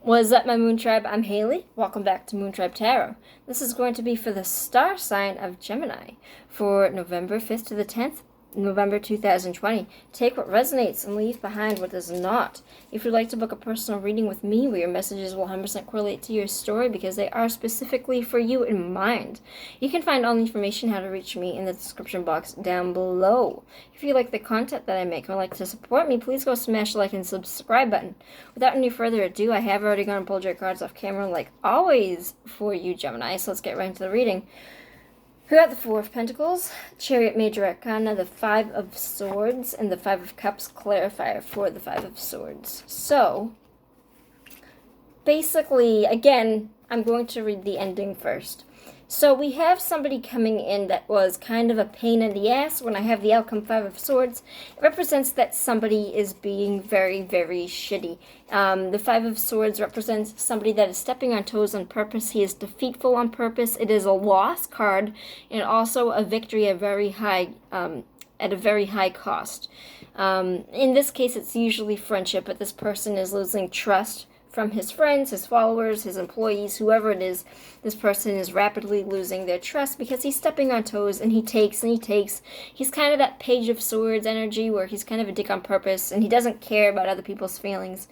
What's up, my Moon Tribe? I'm Haley. Welcome back to Moon Tribe Tarot. This is going to be for the star sign of Gemini for November 5th to the 10th, November 2020. Take what resonates and leave behind what does not. If you'd like to book a personal reading with me where your messages will 100% correlate to your story because they are specifically for you in mind, you can find all the information how to reach me in the description box down below. If you like the content that I make and would like to support me, please go smash the like and subscribe button. Without any further ado, I have already gone and pulled your cards off camera like always for you, Gemini, so let's get right into the reading. We got the Four of Pentacles, Chariot Major Arcana, the Five of Swords, and the Five of Cups clarifier for the Five of Swords. So, basically, again, I'm going to read the ending first. So we have somebody coming in that was kind of a pain in the ass. When I have the outcome Five of Swords, it represents that somebody is being very, very shitty. The Five of Swords represents somebody that is stepping on toes on purpose. He is deceitful on purpose. It is a loss card and also a victory at a very high cost. In this case, it's usually friendship, but this person is losing trust from his friends, his followers, his employees, whoever it is. This person is rapidly losing their trust because he's stepping on toes and he takes and he takes. He's kind of that Page of Swords energy where he's kind of a dick on purpose and he doesn't care about other people's feelings.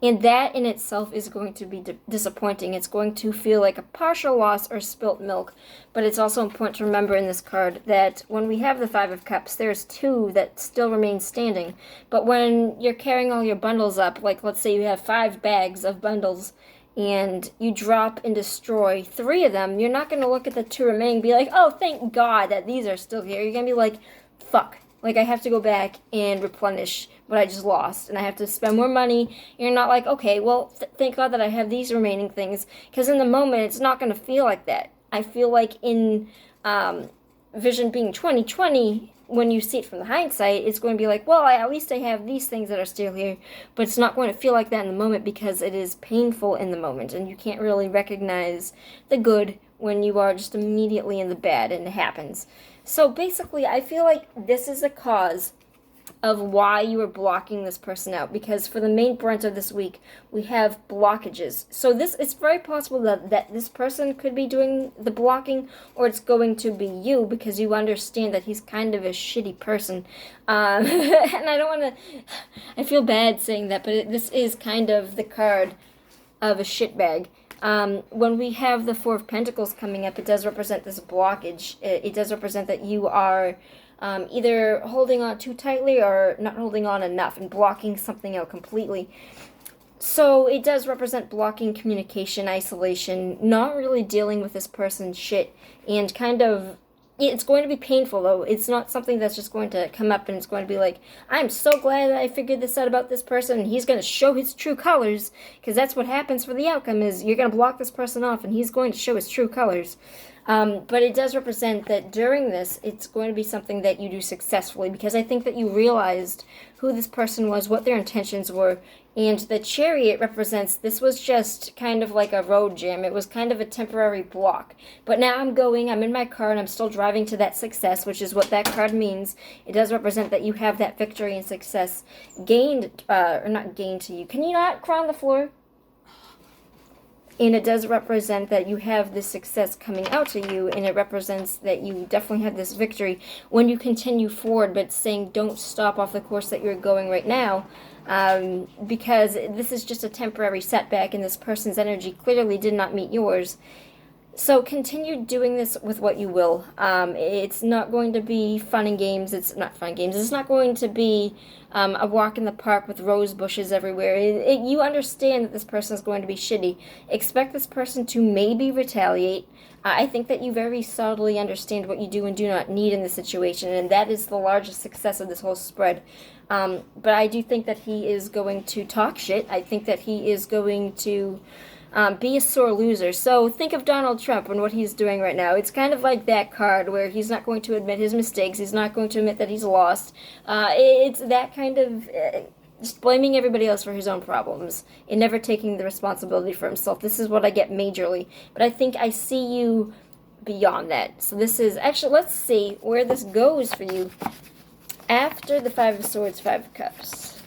And that in itself is going to be disappointing. It's going to feel like a partial loss or spilt milk. But it's also important to remember in this card that when we have the Five of Cups, there's two that still remain standing. But when you're carrying all your bundles up, like let's say you have 5 bags of bundles, and you drop and destroy 3 of them, you're not going to look at the 2 remaining and be like, oh, thank God that these are still here. You're going to be like, fuck. Like, I have to go back and replenish what I just lost, and I have to spend more money. You're not like, okay, well, thank God that I have these remaining things, because in the moment, it's not going to feel like that. I feel like in Vision being 2020, when you see it from the hindsight, it's going to be like, well, at least I have these things that are still here, but it's not going to feel like that in the moment because it is painful in the moment, and you can't really recognize the good when you are just immediately in the bad, and it happens. So basically, I feel like this is a cause of why you are blocking this person out, because for the main brunt of this week, we have blockages. So it's very possible that this person could be doing the blocking, or it's going to be you, because you understand that he's kind of a shitty person. And I don't want to, I feel bad saying that, but this is kind of the card of a shitbag. When we have the Four of Pentacles coming up, it does represent this blockage. It does represent that you are either holding on too tightly or not holding on enough and blocking something out completely. So it does represent blocking communication, isolation, not really dealing with this person's shit, and kind of, it's going to be painful though. It's not something that's just going to come up and it's going to be like, I'm so glad that I figured this out about this person and he's going to show his true colors, because that's what happens for the outcome is you're going to block this person off and he's going to show his true colors. But it does represent that during this, it's going to be something that you do successfully, because I think that you realized who this person was, what their intentions were, and the Chariot represents this was just kind of like a road jam. It was kind of a temporary block. But now I'm in my car, and I'm still driving to that success, which is what that card means. It does represent that you have that victory and success gained, or not gained to you. Can you not crawl on the floor? And it does represent that you have this success coming out to you, and it represents that you definitely have this victory when you continue forward, but saying don't stop off the course that you're going right now, because this is just a temporary setback, and this person's energy clearly did not meet yours. So continue doing this with what you will. It's not going to be fun and games. It's not fun games. It's not going to be a walk in the park with rose bushes everywhere. You understand that this person is going to be shitty. Expect this person to maybe retaliate. I think that you very subtly understand what you do and do not need in this situation, and that is the largest success of this whole spread. But I do think that he is going to talk shit. I think that he is going to be a sore loser. So think of Donald Trump and what he's doing right now. It's kind of like that card where he's not going to admit his mistakes. He's not going to admit that he's lost. It's that kind of just blaming everybody else for his own problems and never taking the responsibility for himself. This is what I get majorly. But I think I see you beyond that. So this is, actually, let's see where this goes for you after the Five of Swords, Five of Cups.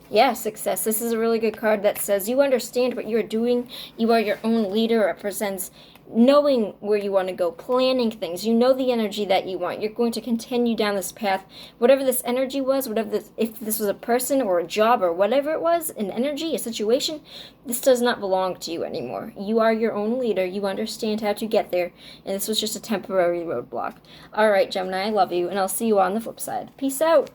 Yeah, success. This is a really good card that says you understand what you're doing. You are your own leader. It represents knowing where you want to go, planning things. You know the energy that you want. You're going to continue down this path. Whatever this energy was, if this was a person or a job or whatever it was, an energy, a situation, this does not belong to you anymore. You are your own leader. You understand how to get there, and this was just a temporary roadblock. All right, Gemini, I love you, and I'll see you on the flip side. Peace out.